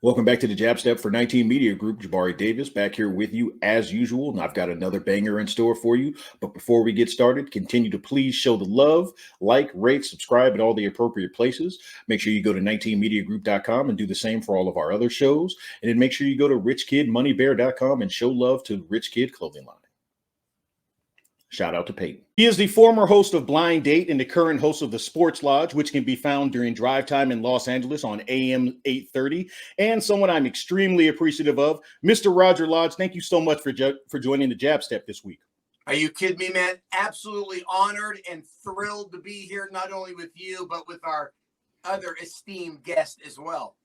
Welcome back to the Jab Step for 19 Media Group. Jabari Davis back here with you as usual. And I've got another banger in store for you. But before we get started, continue to please show the love, like, rate, subscribe at all the appropriate places. Make sure you go to 19mediagroup.com and do the same for all of our other shows. And then make sure you go to richkidmoneybear.com and show love to Rich Kid Clothing Line. Shout out to Peyton. He is the former host of Blind Date and the current host of the Sports Lodge, which can be found during drive time in Los Angeles on AM 830. And someone I'm extremely appreciative of, Mr. Roger Lodge. Thank you so much for joining the Jab Step this week. Are you kidding me, man? Absolutely honored and thrilled to be here, not only with you, but with our other esteemed guest as well.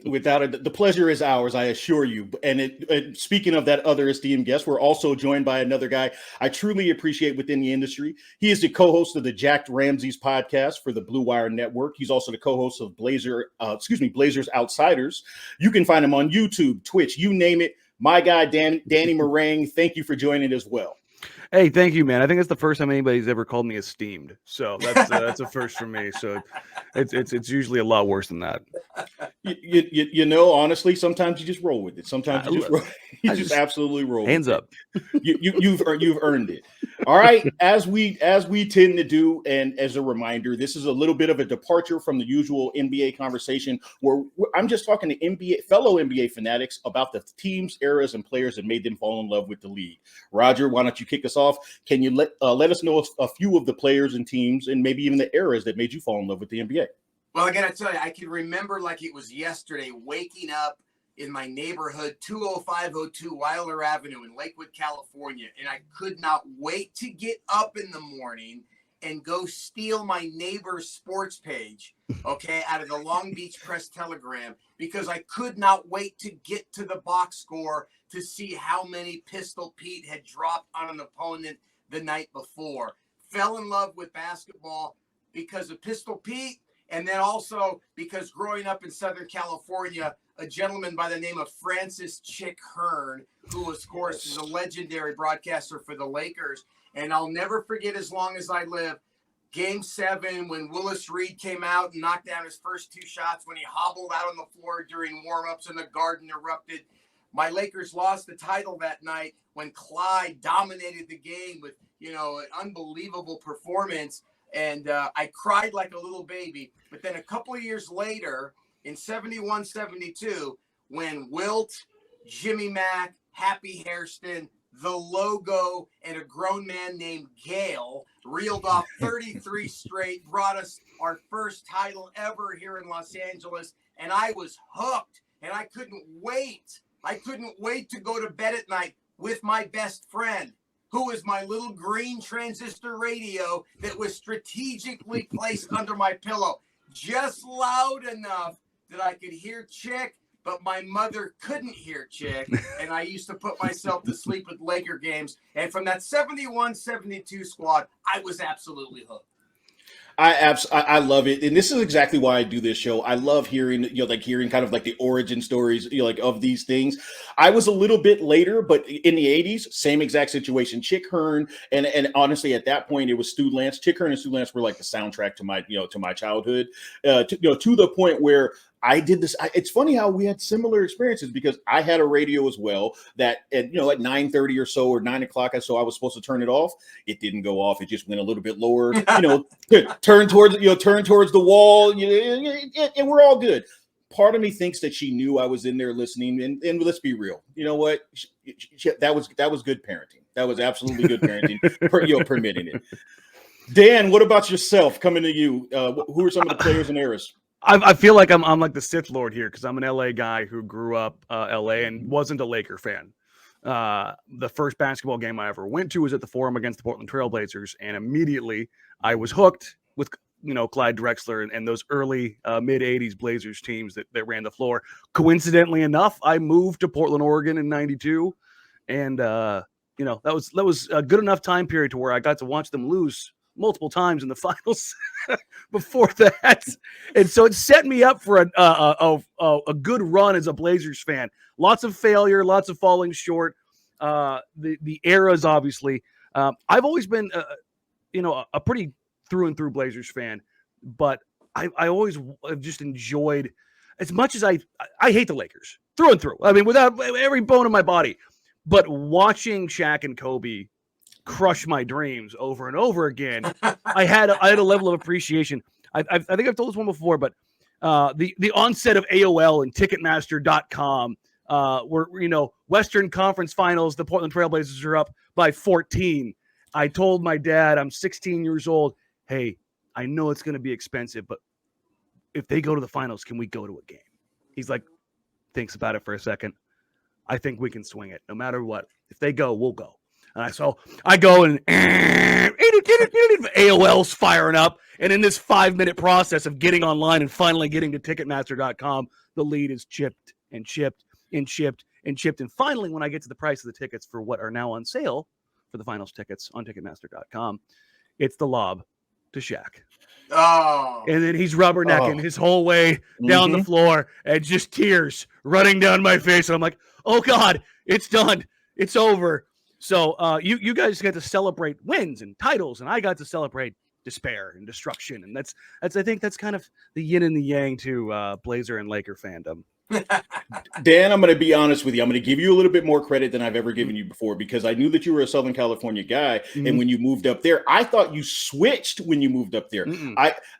Without it, the pleasure is ours, I assure you. And speaking of that other esteemed guest, we're also joined by another guy I truly appreciate within the industry. He is the co-host of the Jacked Ramsays Podcast for the Blue Wire Network. He's also the co-host of Blazers Outsiders. You can find him on YouTube, Twitch, you name it. My guy, Danny Marang, thank you for joining as well. Hey, thank you, man. I think it's the first time anybody's ever called me esteemed. So that's a first for me. So it's usually a lot worse than that. You know, honestly, sometimes you just roll with it. Sometimes you just absolutely roll. Hands up. You've earned it. All right, as we tend to do, and as a reminder, this is a little bit of a departure from the usual NBA conversation, where I'm just talking to fellow NBA fanatics about the teams, eras, and players that made them fall in love with the league. Roger, why don't you kick us off? Can you let us know a few of the players and teams, and maybe even the eras that made you fall in love with the NBA? Well, I got to tell you, I can remember like it was yesterday, waking up in my neighborhood, 20502 Wilder Avenue in Lakewood, California, and I could not wait to get up in the morning and go steal my neighbor's sports page, okay, out of the Long Beach Press-Telegram, because I could not wait to get to the box score to see how many Pistol Pete had dropped on an opponent the night before. Fell in love with basketball because of Pistol Pete, and then also because growing up in Southern California, a gentleman by the name of Francis Chick Hearn, who, of course, is a legendary broadcaster for the Lakers. And I'll never forget as long as I live, Game 7, when Willis Reed came out and knocked down his first two shots, when he hobbled out on the floor during warm-ups and the garden erupted. My Lakers lost the title that night when Clyde dominated the game with, an unbelievable performance. And I cried like a little baby. But then a couple of years later, in 71-72, when Wilt, Jimmy Mack, Happy Hairston, the Logo, and a grown man named Gale reeled off 33 straight, brought us our first title ever here in Los Angeles. And I was hooked, and I couldn't wait. I couldn't wait to go to bed at night with my best friend, who was my little green transistor radio that was strategically placed under my pillow, just loud enough that I could hear Chick, but my mother couldn't hear Chick, and I used to put myself to sleep with Laker games. And from that 71-72 squad, I was absolutely hooked. I love it, and this is exactly why I do this show. I love hearing, hearing kind of like the origin stories, of these things. I was a little bit later, but in the '80s, same exact situation. Chick Hearn, and honestly, at that point, it was Stu Lance. Chick Hearn and Stu Lance were like the soundtrack to my childhood, to the point where I did this. It's funny how we had similar experiences, because I had a radio as well that at 9:30 or so, or 9 o'clock or so, I was supposed to turn it off. It didn't go off. It just went a little bit lower, turn towards the wall, and we're all good. Part of me thinks that she knew I was in there listening, and let's be real. You know what? That was good parenting. That was absolutely good parenting, permitting it. Dan, what about yourself? Coming to you, who are some of the players and eras? I feel like I'm like the Sith Lord here, because I'm an LA guy who grew up LA and wasn't a Laker fan. The first basketball game I ever went to was at the Forum against the Portland Trailblazers, and immediately I was hooked with Clyde Drexler and those early mid 80s Blazers teams that ran the floor. Coincidentally enough, I moved to Portland, Oregon in '92, and that was a good enough time period to where I got to watch them lose multiple times in the finals before that. And so it set me up for a good run as a Blazers fan. Lots of failure, lots of falling short. The eras, obviously. I've always been, a pretty through and through Blazers fan, but I always have just enjoyed as much as I hate the Lakers through and through. I mean, without every bone in my body, but watching Shaq and Kobe crush my dreams over and over again, I had a level of appreciation. I think I've told this one before, but the onset of AOL and Ticketmaster.com, where Western Conference Finals, the Portland Trailblazers are up by 14. I told my dad, I'm 16 years old, hey, I know it's going to be expensive, but if they go to the finals, can we go to a game? He's like, thinks about it for a second. I think we can swing it no matter what. If they go, we'll go. And so I go and AOL's firing up. And in this 5-minute process of getting online and finally getting to Ticketmaster.com, the lead is chipped and chipped and chipped and chipped. And finally, when I get to the price of the tickets for what are now on sale for the finals tickets on Ticketmaster.com, it's the lob to Shaq. Oh. And then he's rubbernecking his whole way down the floor and just tears running down my face. And I'm like, oh, God, it's done. It's over. So you guys get to celebrate wins and titles, and I got to celebrate despair and destruction. And that's I think that's kind of the yin and the yang to Blazer and Laker fandom. Dan, I'm going to be honest with you. I'm going to give you a little bit more credit than I've ever given you before, because I knew that you were a Southern California guy. And when you moved up there, I thought you switched when you moved up there.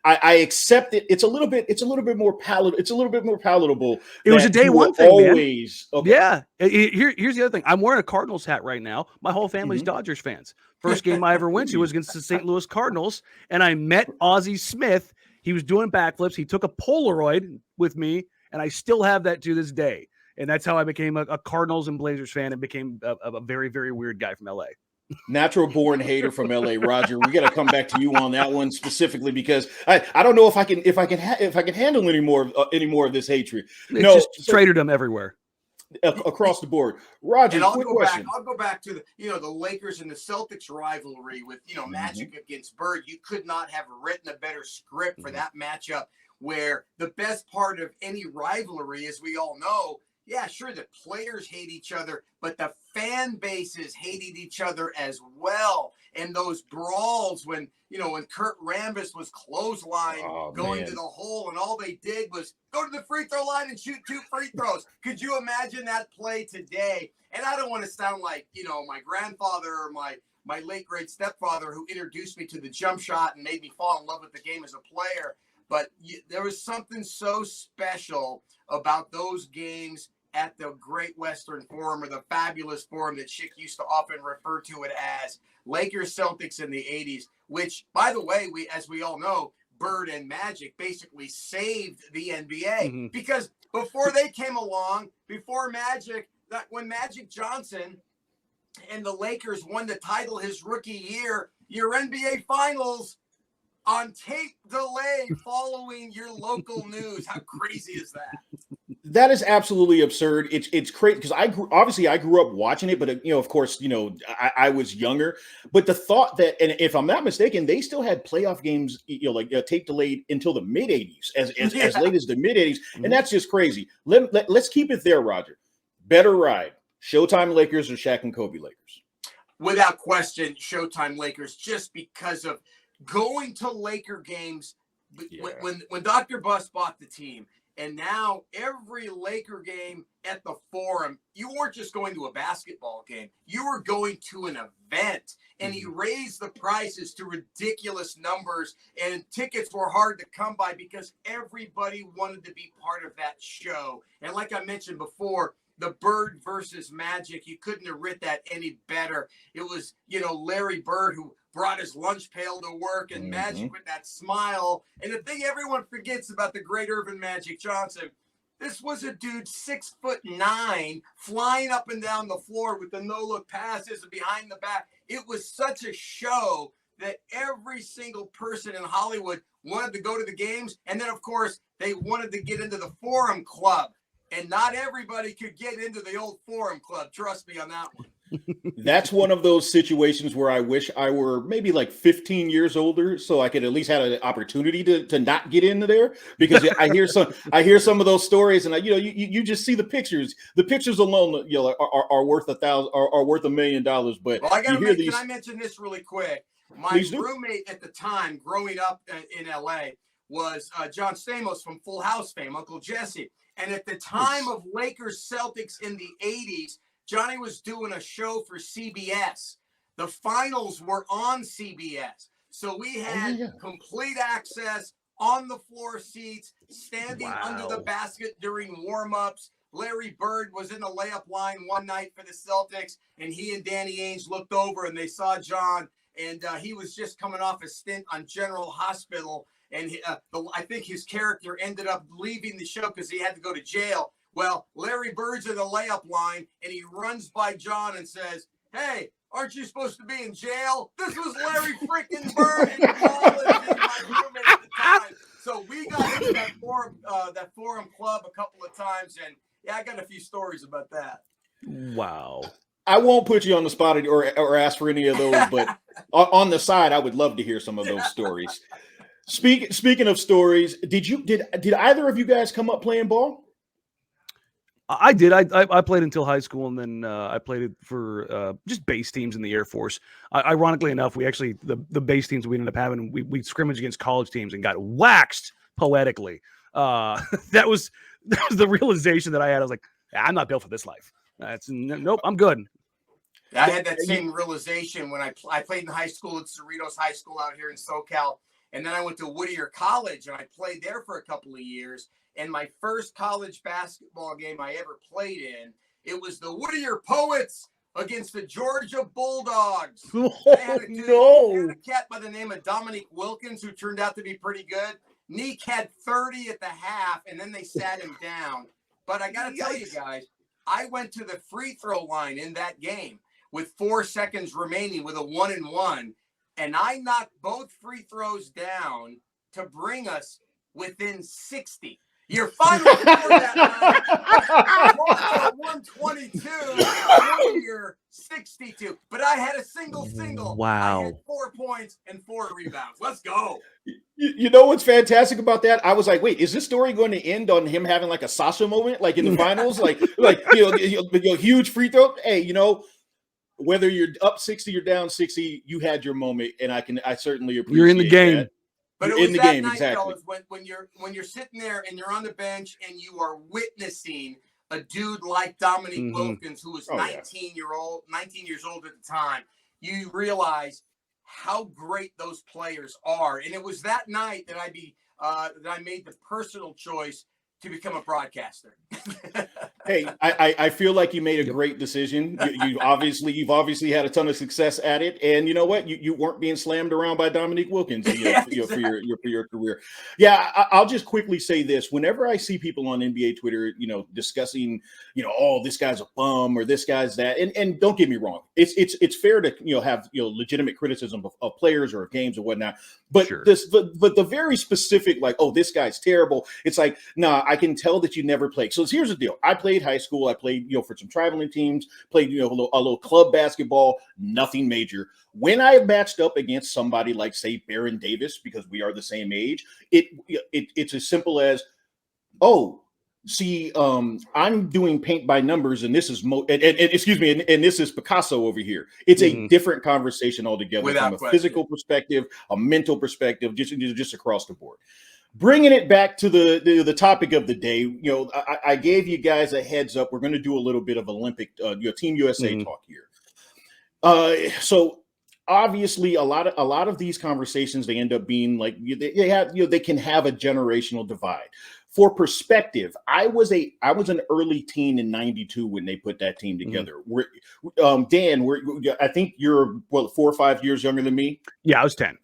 I accept it. It's a little bit more palatable. It's a little bit more palatable. It was a day one thing, always. Man. Okay. Yeah. Here's the other thing. I'm wearing a Cardinals hat right now. My whole family's Dodgers fans. First game I ever went to was against the St. Louis Cardinals, and I met Ozzie Smith. He was doing backflips. He took a Polaroid with me, and I still have that to this day. And that's how I became a Cardinals and Blazers fan and became a very, very weird guy from LA. Natural born hater from LA, Roger. We got to come back to you on that one specifically, because I don't know if I can handle any more of this hatred. Just traded them everywhere. Across the board. Roger, and I'll go back to the Lakers and the Celtics rivalry with Magic against Bird. You could not have written a better script for that matchup, where the best part of any rivalry, as we all know, yeah, sure, the players hate each other, but the fan bases hated each other as well. And those brawls when Kurt Rambis was clothesline going to the hole, and all they did was go to the free throw line and shoot 2 free throws. Could you imagine that play today? And I don't want to sound like, my grandfather or my late great stepfather who introduced me to the jump shot and made me fall in love with the game as a player. But there was something so special about those games at the Great Western Forum, or the Fabulous Forum that Schick used to often refer to it as. Lakers Celtics in the 80s, which, by the way, as we all know, Bird and Magic basically saved the NBA because before they came along, when Magic Johnson and the Lakers won the title his rookie year, your NBA Finals on tape delay following your local news. How crazy is that? That is absolutely absurd. It's crazy because I grew up watching it, but of course, I was younger. But the thought that, and if I'm not mistaken, they still had playoff games, tape delayed until the mid '80s, as late as the mid '80s, and that's just crazy. Let's keep it there, Roger. Better ride, Showtime Lakers or Shaq and Kobe Lakers? Without question, Showtime Lakers, just because of going to Laker games when Dr. Buss bought the team. And now every Laker game at the Forum, you weren't just going to a basketball game. You were going to an event. And he raised the prices to ridiculous numbers. And tickets were hard to come by because everybody wanted to be part of that show. And like I mentioned before, the Bird versus Magic, you couldn't have written that any better. It was, Larry Bird who brought his lunch pail to work, and Magic with that smile. And the thing everyone forgets about the great Earvin Magic Johnson, this was a dude 6'9", flying up and down the floor with the no-look passes and behind the back. It was such a show that every single person in Hollywood wanted to go to the games. And then, of course, they wanted to get into the Forum Club. And not everybody could get into the old Forum Club. Trust me on that one. That's one of those situations where I wish I were maybe like 15 years older, so I could at least have an opportunity to not get into there, because I hear some of those stories, and you just see the pictures. The pictures alone, are worth $1 million. But can I mention this really quick? My roommate at the time, growing up in LA, was John Stamos from Full House fame, Uncle Jesse. And at the time of Lakers Celtics in the 80s, Johnny was doing a show for CBS. The finals were on CBS. So we had complete access, on the floor seats, standing under the basket during warm-ups. Larry Bird was in the layup line one night for the Celtics, and he and Danny Ainge looked over and they saw John, and he was just coming off a stint on General Hospital. And I think his character ended up leaving the show because he had to go to jail. Well, Larry Bird's in the layup line, and he runs by John and says, "Hey, aren't you supposed to be in jail?" This was Larry freaking Bird in college, and my roommate at the time. So we got into that forum club a couple of times, and yeah, I got a few stories about that. Wow. I won't put you on the spot or ask for any of those, but on the side, I would love to hear some of those stories. Speaking of stories, did either of you guys come up playing ball? I did. I played until high school, and then I played it for just base teams in the Air Force. Ironically enough, we actually the base teams we ended up having, we scrimmaged against college teams and got waxed poetically. That was the realization that I had. I was like, I'm not built for this life. Nope, I'm good. I had that same realization when I played in high school at Cerritos High School out here in SoCal. And then I went to Whittier College, and I played there for a couple of years. And my first college basketball game I ever played in, it was the Whittier Poets against the Georgia Bulldogs. They had a cat by the name of Dominique Wilkins, who turned out to be pretty good. Neek had 30 at the half, and then they sat him down. But I got to tell you guys, I went to the free throw line in that game with 4 seconds remaining with a 1-and-1. And I knocked both free throws down to bring us within 60. Your final score that night, 122, Warrior 62. But I had a single. Wow. I had 4 points and 4 rebounds. Let's go. You know what's fantastic about that? I was like, wait, is this story going to end on him having like a Sasha moment, like in the finals? like huge free throw? Hey, whether you're up 60 or down 60, you had your moment, and I certainly appreciate you're in the game. that. But it was in the game, exactly. Fellas, when you're sitting there and you're on the bench and you are witnessing a dude like Dominique Wilkins, who was 19 years old at the time, you realize how great those players are. And it was that night that I made the personal choice to become a broadcaster. Hey, I feel like you made a great decision. You've obviously had a ton of success at it, and you know what? You weren't being slammed around by Dominique Wilkins for your career. Yeah, I'll just quickly say this: whenever I see people on NBA Twitter, discussing, oh, this guy's a bum or this guy's that, and don't get me wrong, it's fair to have legitimate criticism of players or of games or whatnot, but sure. but the very specific, like, oh, this guy's terrible. It's like, nah, I can tell that you never played. So here's the deal: I played high school. I played, for some traveling teams, played, a little club basketball, nothing major. When I matched up against somebody like, say, Baron Davis, because we are the same age, it's as simple as, oh, see, I'm doing paint by numbers, and this is excuse me, and this is Picasso over here. It's a different conversation altogether, from a physical perspective, a mental perspective, just across the board. Bringing it back to the topic of the day, I gave you guys a heads up. We're going to do a little bit of Olympic, Team USA talk here. So obviously, a lot of these conversations, they end up being like they can have a generational divide. For perspective, I was an early teen in '92 when they put that team together. Dan, I think you're 4 or 5 years younger than me. Yeah, I was 10.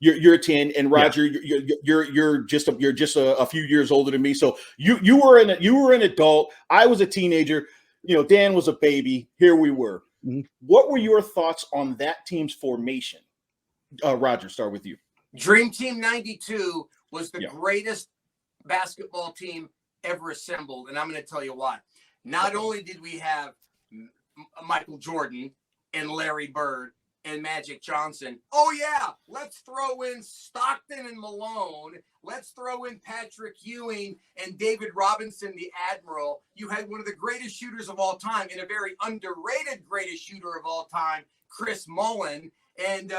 You're 10, and Roger, you're just a few years older than me. So you were an adult. I was a teenager. Dan was a baby. Here we were. What were your thoughts on that team's formation? Roger, start with you. Dream Team '92 was the greatest basketball team ever assembled, and I'm going to tell you why. Not only did we have Michael Jordan and Larry Bird and Magic Johnson. Oh, yeah, let's throw in Stockton and Malone. Let's throw in Patrick Ewing and David Robinson, the Admiral. You had one of the greatest shooters of all time and a very underrated greatest shooter of all time, Chris Mullin. And,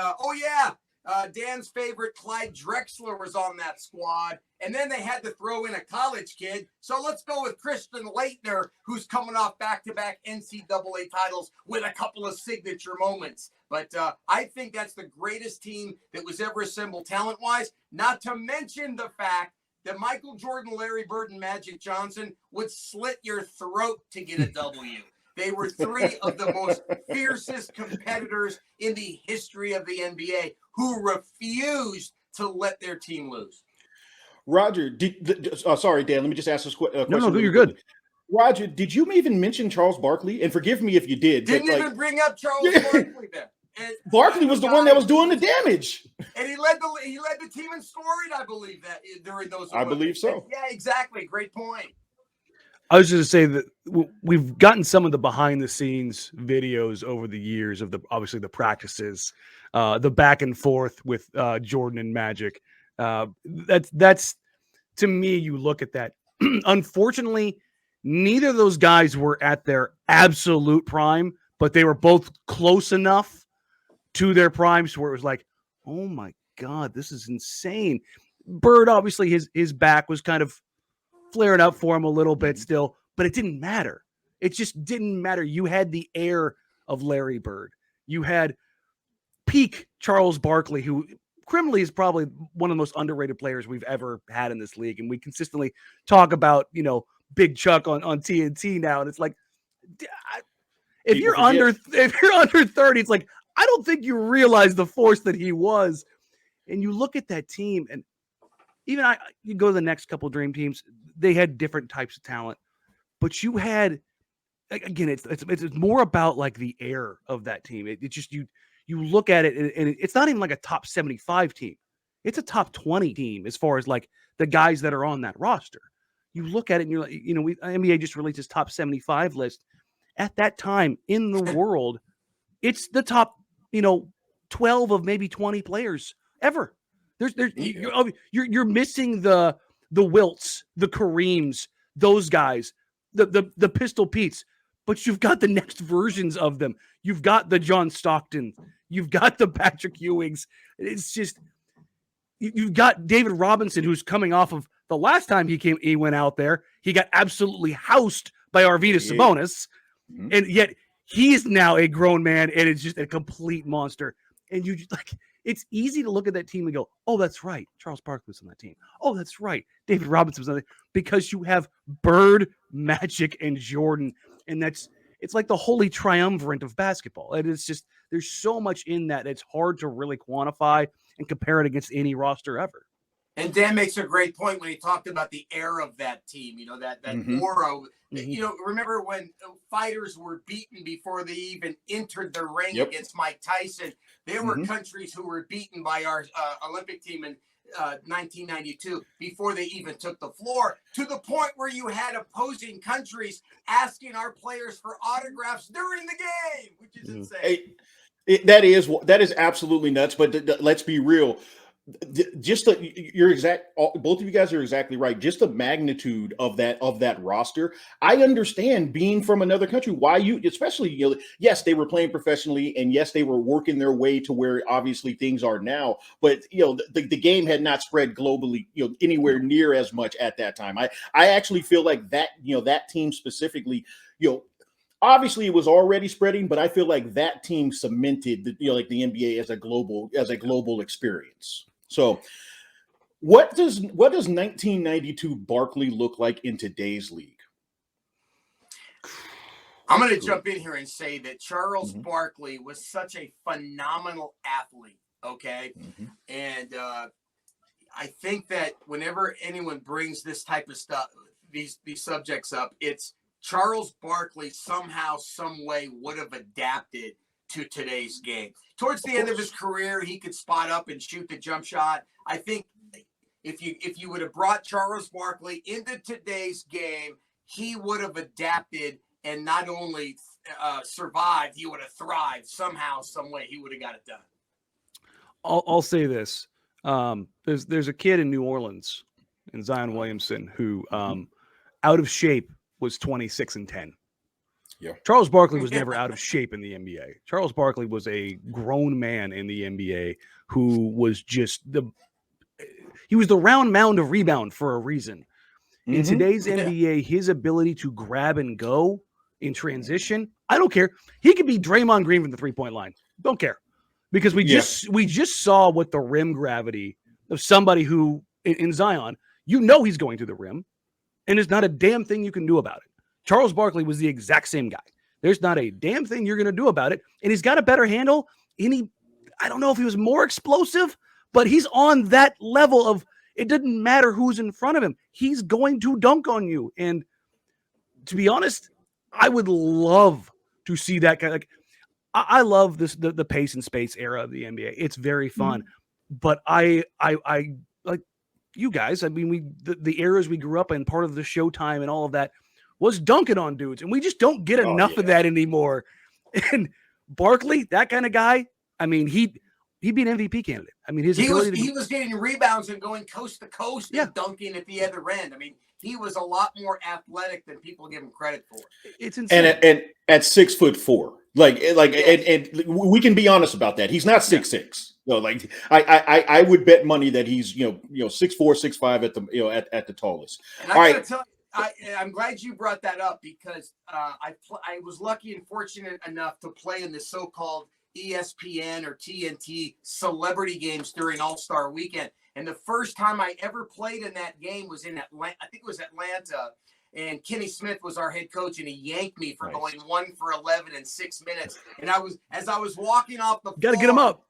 Dan's favorite Clyde Drexler was on that squad. And then they had to throw in a college kid. So let's go with Christian Laettner, who's coming off back-to-back NCAA titles with a couple of signature moments. But I think that's the greatest team that was ever assembled talent-wise, not to mention the fact that Michael Jordan, Larry Bird, and Magic Johnson would slit your throat to get a W. They were three of the most fiercest competitors in the history of the NBA who refused to let their team lose. Roger, sorry, Dan, let me just ask this question. No, you're good. Roger, did you even mention Charles Barkley? And forgive me if you did. Didn't even bring up Charles Barkley then. And Barkley was the one that was doing the damage. And he led the team in scoring, I believe, that during those Olympics. I believe so. Yeah, exactly. Great point. I was just going to say that we've gotten some of the behind the scenes videos over the years of obviously the practices, the back and forth with Jordan and Magic. That's to me, you look at that. Unfortunately, neither of those guys were at their absolute prime, but they were both close enough to their primes where it was like, oh my God, this is insane. Bird, obviously, his back was kind of flaring up for him a little bit still, but it didn't matter. It just didn't matter. You had the air of Larry Bird. You had peak Charles Barkley, who criminally is probably one of the most underrated players we've ever had in this league. And we consistently talk about, Big Chuck on TNT now. And it's like, if you're under 30, it's like, I don't think you realize the force that he was. And you look at that team, and even you go to the next couple of dream teams, they had different types of talent, but you had, again, it's more about like the air of that team. It just, you look at it and it's not even like a top 75 team. It's a top 20 team as far as like the guys that are on that roster. You look at it and you're like, NBA just released its top 75 list. At that time in the world, it's the top, 12 of maybe 20 players ever. You're missing the Wilts, the Kareems, those guys, the Pistol Petes, but you've got the next versions of them. You've got the John Stockton, you've got the Patrick Ewings. It's just, you've got David Robinson, who's coming off of the last time he went out there, he got absolutely housed by Arvydas Sabonis, and yet he is now a grown man, and it's just a complete monster. And you just, like, it's easy to look at that team and go, oh, that's right, Charles Barkley was on that team. Oh, that's right, David Robinson was on it, because you have Bird, Magic, and Jordan, and it's like the holy triumvirate of basketball. And it's just, there's so much in that it's hard to really quantify and compare it against any roster ever. And Dan makes a great point when he talked about the air of that team, that aura. Remember when fighters were beaten before they even entered the ring against Mike Tyson? There were countries who were beaten by our Olympic team in 1992 before they even took the floor, to the point where you had opposing countries asking our players for autographs during the game, which is insane. That is absolutely nuts. But let's be real. Both of you guys are exactly right. Just the magnitude of that roster. I understand, being from another country, why especially, yes, they were playing professionally, and yes, they were working their way to where obviously things are now, but the game had not spread globally, anywhere near as much at that time. I actually feel like that, that team specifically, obviously it was already spreading, but I feel like that team cemented the NBA as a global experience. So what does 1992 Barkley look like in today's league? I'm going to jump in here and say that Charles Barkley was such a phenomenal athlete. Okay. And I think that whenever anyone brings this type of stuff, these subjects up, it's Charles Barkley somehow, some way would have adapted to today's game. Towards the end of his career, he could spot up and shoot the jump shot. I think if you would have brought Charles Barkley into today's game, he would have adapted and not only survived, he would have thrived somehow, some way. He would have got it done. I'll say this: there's a kid in New Orleans, in Zion Williamson, who out of shape was 26-10. Yeah. Charles Barkley was never out of shape in the NBA. Charles Barkley was a grown man in the NBA who was just he was the round mound of rebound for a reason. In today's NBA, his ability to grab and go in transition, I don't care. He could be Draymond Green from the 3-point line. Don't care. Because we just saw what the rim gravity of somebody who in Zion, he's going to the rim, and there's not a damn thing you can do about it. Charles Barkley was the exact same guy. There's not a damn thing you're going to do about it, and he's got a better handle. I don't know if he was more explosive, but he's on that level of it doesn't matter who's in front of him. He's going to dunk on you. And to be honest, I would love to see that guy. Like, I love the pace and space era of the NBA. It's very fun. But I like you guys. I mean, the eras we grew up in, part of the Showtime and all of that was dunking on dudes. And we just don't get enough of that anymore. And Barkley, that kind of guy, I mean, he'd be an MVP candidate. I mean, he was getting rebounds and going coast to coast and dunking at the other end. I mean, he was a lot more athletic than people give him credit for. It's insane. And at 6'4", and we can be honest about that. He's not 6'6". No, like I would bet money that he's 6'4", 6'5" at the tallest. And I gotta tell you, I'm glad you brought that up because I was lucky and fortunate enough to play in the so-called ESPN or TNT celebrity games during All-Star Weekend. And the first time I ever played in that game was in Atlanta. I think it was Atlanta. And Kenny Smith was our head coach, and he yanked me for going 1 for 11 in 6 minutes. And as I was walking off the floor, got to get him up.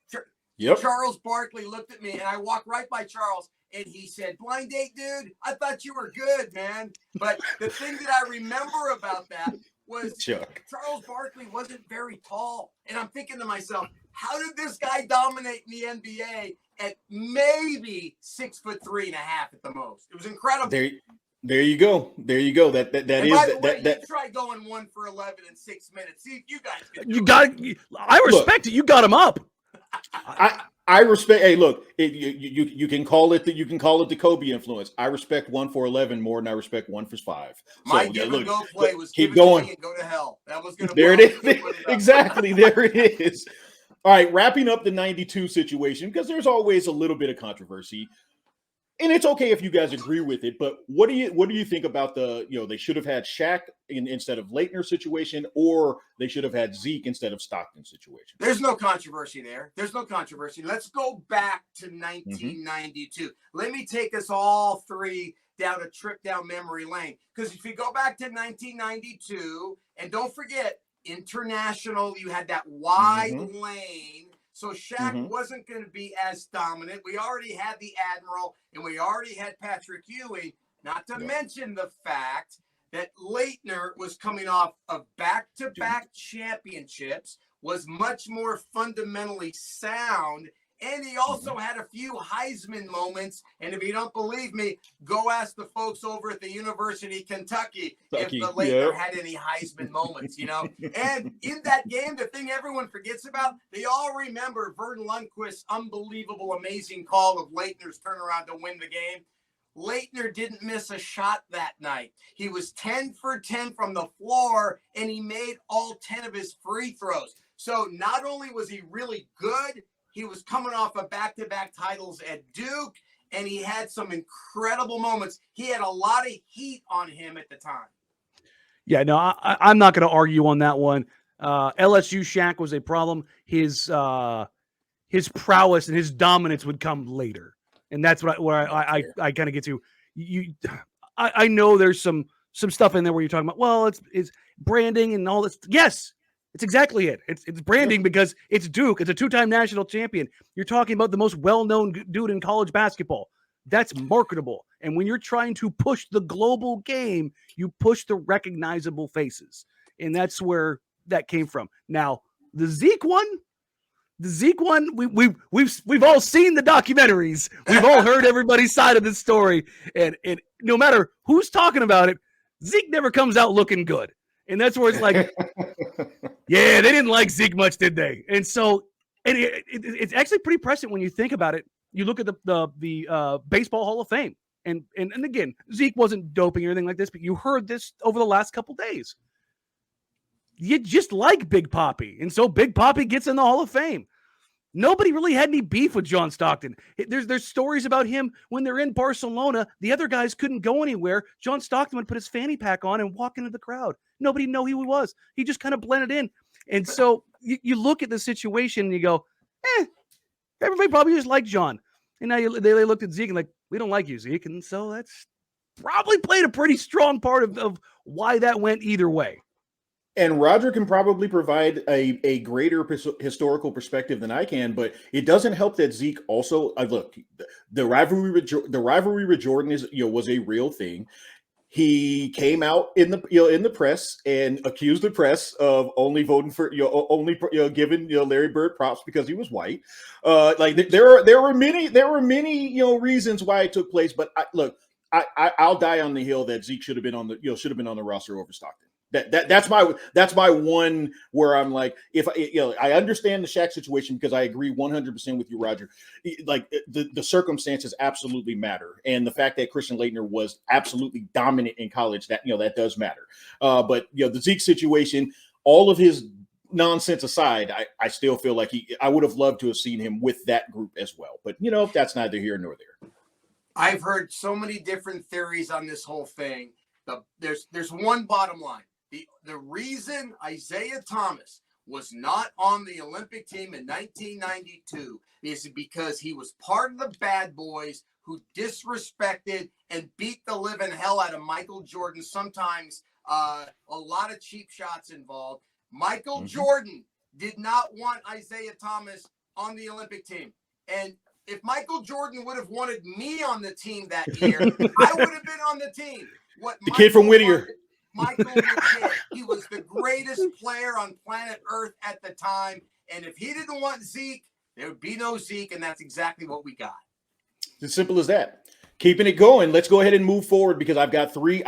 Charles Barkley looked at me, and I walked right by Charles, and he said, "Blind date, dude, I thought you were good, man." But the thing that I remember about that was Charles Barkley wasn't very tall. And I'm thinking to myself, how did this guy dominate in the NBA at maybe 6'3.5" at the most? It was incredible. There you go. That try going 1 for 11 in 6 minutes. See if you guys can I respect it. You got him up. I respect. Hey, look, you can call it the Kobe influence. I respect 1 for 11 more than I respect 1 for 5. My give and go play was keep going and go to hell. That was going to there. It is exactly there. It is. All right, wrapping up the 92 situation because there's always a little bit of controversy, and it's okay if you guys agree with it. But what do you think about they should have had Shaq instead of Leitner situation, or they should have had Zeke instead of Stockton situation? There's no controversy there. There's no controversy. Let's go back to 1992. Let me take us all three down a trip down memory lane. Because if you go back to 1992, and don't forget, international, you had that wide lane. So Shaq wasn't going to be as dominant. We already had the Admiral, and we already had Patrick Ewing, not to mention the fact that Leitner was coming off of back-to-back championships, was much more fundamentally sound, and he also had a few Heisman moments. And if you don't believe me, go ask the folks over at the University of Kentucky if the Leitner had any Heisman moments, And in that game, the thing everyone forgets about, they all remember Vern Lundquist's unbelievable, amazing call of Leitner's turnaround to win the game. Leitner didn't miss a shot that night. He was 10 for 10 from the floor, and he made all 10 of his free throws. So not only was he really good, he was coming off of back-to-back titles at Duke, and he had some incredible moments. He had a lot of heat on him at the time. Yeah, no, I'm not going to argue on that one. LSU Shaq was a problem. His prowess and his dominance would come later, and that's where I kind of get to. I know there's some stuff in there where you're talking about. Well, it's branding and all this. Yes. It's exactly it. It's branding because it's Duke. It's a 2-time national champion. You're talking about the most well-known dude in college basketball. That's marketable. And when you're trying to push the global game, you push the recognizable faces. And that's where that came from. Now, the Zeke one, we've all seen the documentaries. We've all heard everybody's side of the story. And no matter who's talking about it, Zeke never comes out looking good. And that's where it's like, yeah, they didn't like Zeke much, did they? And so it's actually pretty prescient when you think about it. You look at the Baseball Hall of Fame. And again, Zeke wasn't doping or anything like this, but you heard this over the last couple days. you just like Big Papi. And so Big Papi gets in the Hall of Fame. Nobody really had any beef with John Stockton. There's stories about him when they're in Barcelona. The other guys couldn't go anywhere. John Stockton would put his fanny pack on and walk into the crowd. Nobody knew who he was. He just kind of blended in. And so you look at the situation and you go, everybody probably just liked John. And now they looked at Zeke and like, we don't like you, Zeke. And so that's probably played a pretty strong part of why that went either way. And Roger can probably provide a greater historical perspective than I can, but it doesn't help that Zeke also look, the rivalry with Jordan was a real thing. He came out in the press and accused the press of only voting for giving Larry Bird props because he was white. There were many reasons why it took place, but I'll die on the hill that Zeke should have been on the roster over Stockton. That's my one where I'm like, if I understand the Shaq situation because I agree 100% with you, Roger. Like the circumstances absolutely matter, and the fact that Christian Laettner was absolutely dominant in college, that does matter. But the Zeke situation, all of his nonsense aside, I still feel like I would have loved to have seen him with that group as well. But that's neither here nor there. I've heard so many different theories on this whole thing. There's one bottom line. The reason Isaiah Thomas was not on the Olympic team in 1992 is because he was part of the bad boys who disrespected and beat the living hell out of Michael Jordan. Sometimes a lot of cheap shots involved. Michael Jordan did not want Isaiah Thomas on the Olympic team. And if Michael Jordan would have wanted me on the team that year, I would have been on the team. Kid from Whittier. Michael Jordan, he was the greatest player on planet Earth at the time. And if he didn't want Zeke, there would be no Zeke. And that's exactly what we got. It's as simple as that. Keeping it going. Let's go ahead and move forward because I've got 3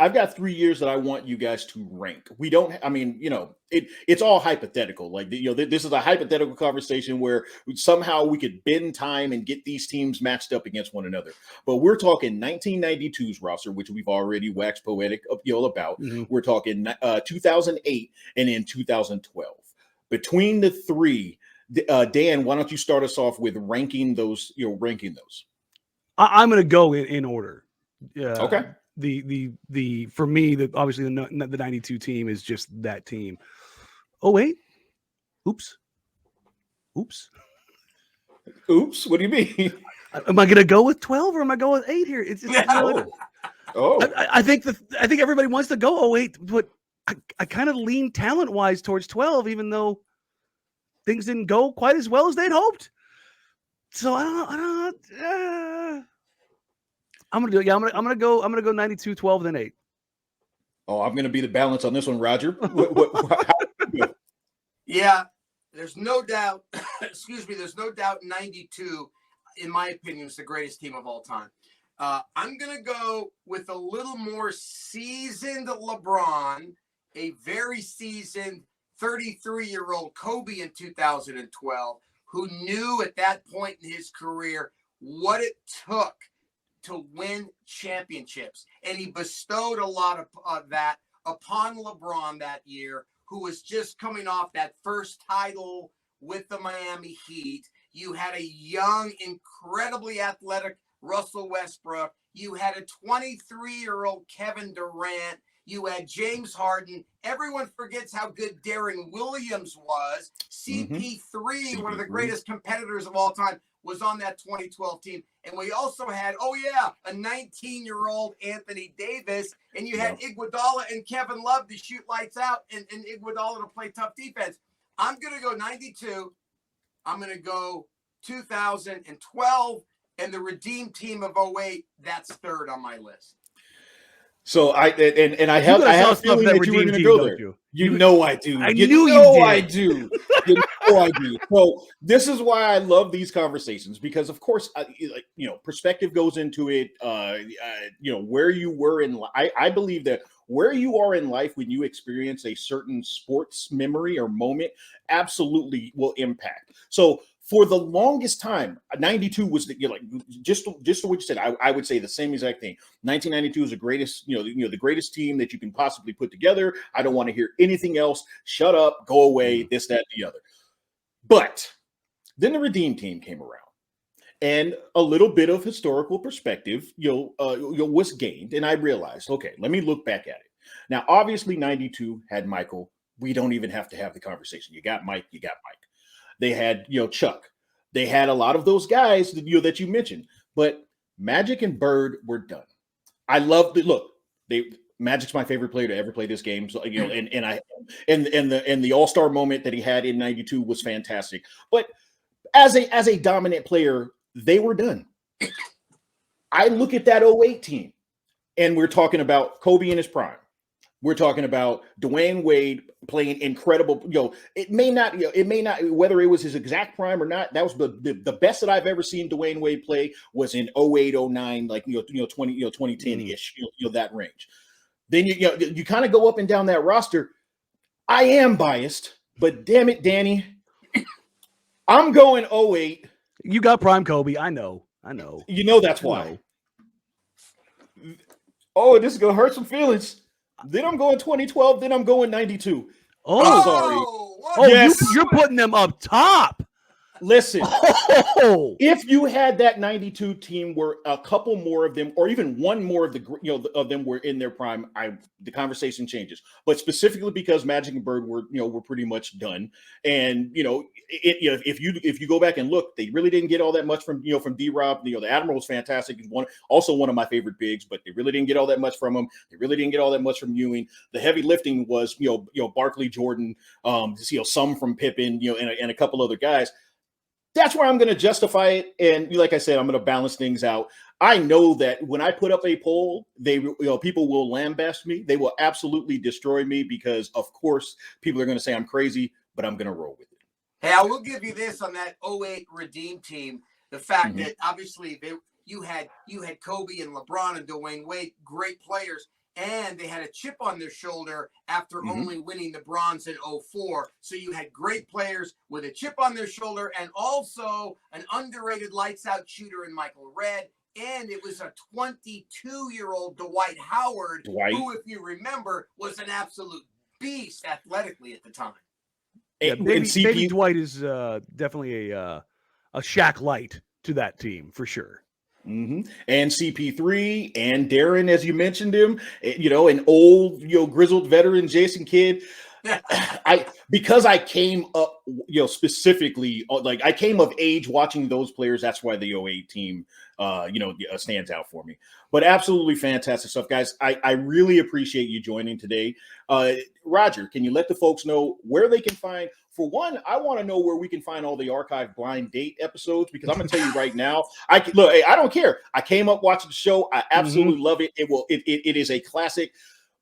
years that I want you guys to rank. It's all hypothetical. Like, this is a hypothetical conversation where somehow we could bend time and get these teams matched up against one another. But we're talking 1992's roster, which we've already waxed poetic about. Mm-hmm. We're talking 2008 and then 2012. Between the three, Dan, why don't you start us off with ranking those? I'm going to go in order. Okay. The for me, obviously the 92 team is just that team. Oh wait, oops. What do you mean? Am I going to go with 12 or am I going with 8 here? It's I think everybody wants to go 08, but I kind of lean talent wise towards 12, even though things didn't go quite as well as they'd hoped. So I don't know. I'm gonna go 92, 12, then 8. Oh, I'm gonna be the balance on this one, Roger. Yeah, there's no doubt. There's no doubt 92, in my opinion, is the greatest team of all time. I'm gonna go with a little more seasoned LeBron, a very seasoned 33-year-old Kobe in 2012. Who knew at that point in his career what it took to win championships. And he bestowed a lot of that upon LeBron that year, who was just coming off that first title with the Miami Heat. You had a young, incredibly athletic Russell Westbrook. You had a 23-year-old Kevin Durant. You had James Harden. Everyone forgets how good Darren Williams was. CP3, one of the greatest competitors of all time, was on that 2012 team. And we also had, a 19-year-old Anthony Davis. And you had Iguodala and Kevin Love to shoot lights out and Iguodala to play tough defense. I'm going to go 92. I'm going to go 2012. And the redeemed team of 08, that's third on my list. So I have a feeling that you were going to go there. You know I do. I do. You know I do. So this is why I love these conversations because, of course, perspective goes into it. Where you were in life. I believe that where you are in life when you experience a certain sports memory or moment absolutely will impact. So For the longest time, 92 was like just what you said. I would say the same exact thing. 1992 is the greatest, the greatest team that you can possibly put together. I don't want to hear anything else. Shut up, go away, this, that, the other. But then the Redeem team came around, and a little bit of historical perspective, was gained, and I realized, okay, let me look back at it. Now, obviously, 92 had Michael. We don't even have to have the conversation. You got Mike. They had, Chuck. They had a lot of those guys that you mentioned, but Magic and Bird were done. I love the look. Magic's my favorite player to ever play this game. So, and the All-Star moment that he had in 92 was fantastic. But as a dominant player, they were done. I look at that 08 team, and we're talking about Kobe in his prime. We're talking about Dwayne Wade playing incredible. It may not, whether it was his exact prime or not. That was the best that I've ever seen Dwayne Wade play was in 08, 09, 2010-ish, that range. Then you kind of go up and down that roster. I am biased, but damn it, Danny, I'm going 08. You got prime Kobe. I know. That's why. Oh, this is gonna hurt some feelings. Then I'm going 2012. Then I'm going 92. Oh, I'm sorry. Oh, yes. You're putting them up top. Listen, if you had that 92 team where a couple more of them, or even one more of of them were in their prime, the conversation changes. But specifically because Magic and Bird were pretty much done, and if you go back and look, they really didn't get all that much from D-Rob. The Admiral was fantastic. He's also one of my favorite bigs, but they really didn't get all that much from him. They really didn't get all that much from Ewing. The heavy lifting was Barkley, Jordan, some from Pippen, and a couple other guys. That's where I'm going to justify it. And like I said, I'm going to balance things out. I know that when I put up a poll, people will lambaste me. They will absolutely destroy me because, of course, people are going to say I'm crazy, but I'm going to roll with it. Hey, I will give you this on that 08 Redeem team. The fact that obviously you had Kobe and LeBron and Dwayne Wade, great players. And they had a chip on their shoulder after only winning the bronze in 04. So you had great players with a chip on their shoulder and also an underrated lights-out shooter in Michael Redd. And it was a 22-year-old Dwight Howard, who, if you remember, was an absolute beast athletically at the time. Yeah, baby Dwight is definitely a Shaq light to that team, for sure. And CP3 and Darren, as you mentioned him, an old, grizzled veteran, Jason Kidd. Because I came up, specifically, like I came of age watching those players. That's why the 08 team, stands out for me. But absolutely fantastic stuff, guys. I really appreciate you joining today. Roger, can you let the folks know where they can find? For one, I want to know where we can find all the archived blind date episodes, because I'm going to tell you right now, I don't care. I came up watching the show. I absolutely love it. It is a classic.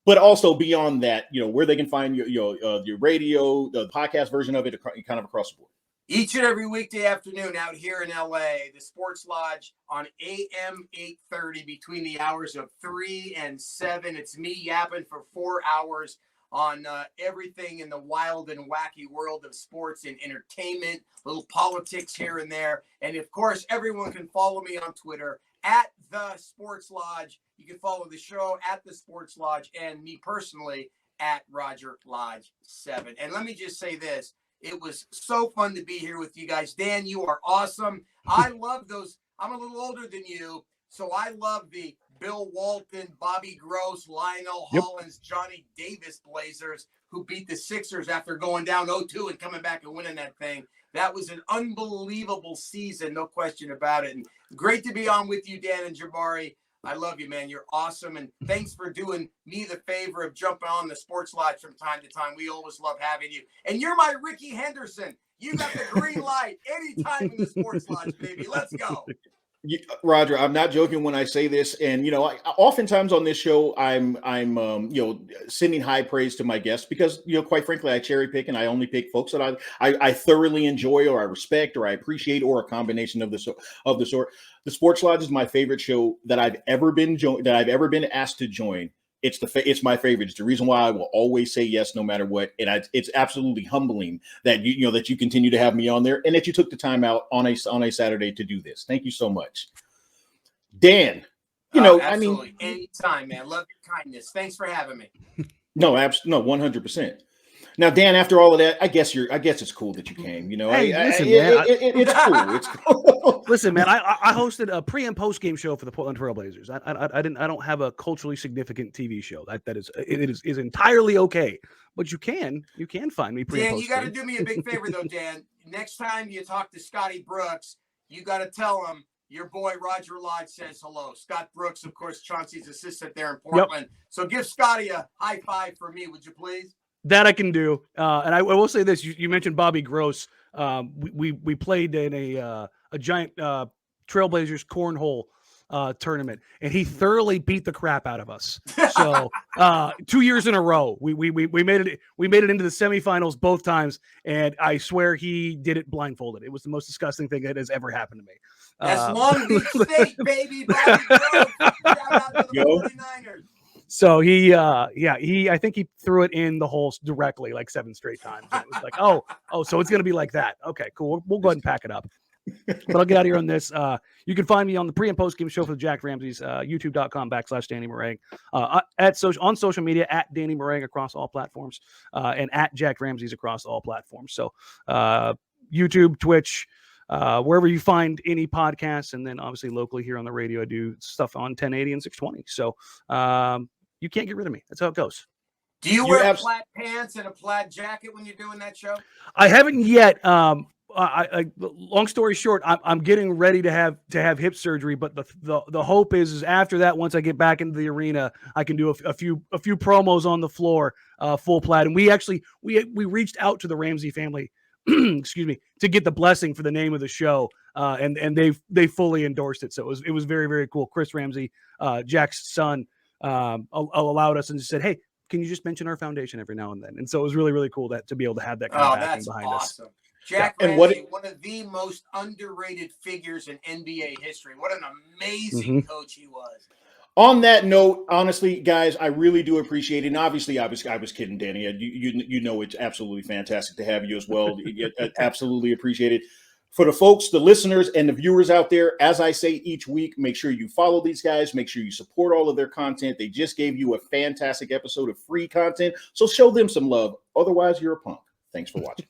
But also beyond that, where they can find your radio, the podcast version of it, kind of across the board. Each and every weekday afternoon out here in LA, the Sports Lodge on AM 830 between the hours of 3 and 7. It's me yapping for 4 hours on everything in the wild and wacky world of sports and entertainment, little politics here and there. And of course, everyone can follow me on Twitter at The Sports Lodge. You can follow the show at The Sports Lodge and me personally at Roger Lodge 7. And let me just say this. It was so fun to be here with you guys. Dan, you are awesome. I love those. I'm a little older than you, so I love the Bill Walton, Bobby Gross, Lionel Hollins, Johnny Davis Blazers, who beat the Sixers after going down 0-2 and coming back and winning that thing. That was an unbelievable season, no question about it. And great to be on with you, Dan and Jabari. I love you, man. You're awesome. And thanks for doing me the favor of jumping on the Sports Lodge from time to time. We always love having you. And you're my Ricky Henderson. You got the green light anytime in the Sports Lodge, baby. Let's go. Roger, I'm not joking when I say this, and oftentimes on this show, I'm sending high praise to my guests because quite frankly, I cherry pick and I only pick folks that I thoroughly enjoy or I respect or I appreciate or a combination of the sort. The Sports Lodge is my favorite show that I've ever been asked to join, it's my favorite. It's the reason why I will always say yes no matter what. And it's absolutely humbling that that you continue to have me on there and that you took the time out on a Saturday to do this. Thank you so much, Dan. Absolutely. Anytime, man. Love your kindness. Thanks for having me. No, 100%. Now, Dan, after all of that, I guess it's cool that you came. Hey, listen, man, it's cool. It's cool. Listen, man, I hosted a pre and post game show for the Portland Trailblazers. I don't have a culturally significant TV show. That is entirely okay. But you can find me pre and Dan, post. you got to do me a big favor though, Dan. Next time you talk to Scotty Brooks, you got to tell him your boy Roger Lodge says hello. Scott Brooks, of course, Chauncey's assistant there in Portland. Yep. So give Scotty a high five for me, would you please? That I can do. And I will say this: you mentioned Bobby Gross. We played in a giant Trailblazers cornhole tournament, and he thoroughly beat the crap out of us. So 2 years in a row, we made it into the semifinals both times, and I swear he did it blindfolded. It was the most disgusting thing that has ever happened to me. That's Long Beach State, baby. Bobby Gross. Shout out to the 49ers. So I think he threw it in the holes directly like 7 straight times. And it was like, oh, so it's going to be like that. Okay, cool. We'll go ahead and pack it up. But I'll get out of here on this. You can find me on the pre and post game show for the Jacked Ramsays, youtube.com/Danny Marang, on social media at Danny Marang across all platforms, and at Jacked Ramsays across all platforms. So YouTube, Twitch, wherever you find any podcasts, and then obviously locally here on the radio, I do stuff on 1080 and 620. So you can't get rid of me. That's how it goes. Do you wear plaid pants and a plaid jacket when you're doing that show? I haven't yet. Long story short, I'm getting ready to have hip surgery, but the hope is after that, once I get back into the arena, I can do a few promos on the floor, full plaid. And we reached out to the Ramsey family, excuse me, to get the blessing for the name of the show, and they fully endorsed it. So it was very, very cool. Chris Ramsey, Jack's son, allowed us and just said, hey, can you just mention our foundation every now and then? And so it was really, really cool to be able to have that kind of backing behind awesome. us. Jack Ramsay, one of the most underrated figures in NBA history. What an amazing coach he was. On that note, honestly, guys, I really do appreciate it. And obviously, I was kidding, Danny. You know it's absolutely fantastic to have you as well. Absolutely appreciate it. For the folks, the listeners, and the viewers out there, as I say each week, make sure you follow these guys. Make sure you support all of their content. They just gave you a fantastic episode of free content, so show them some love. Otherwise, you're a punk. Thanks for watching.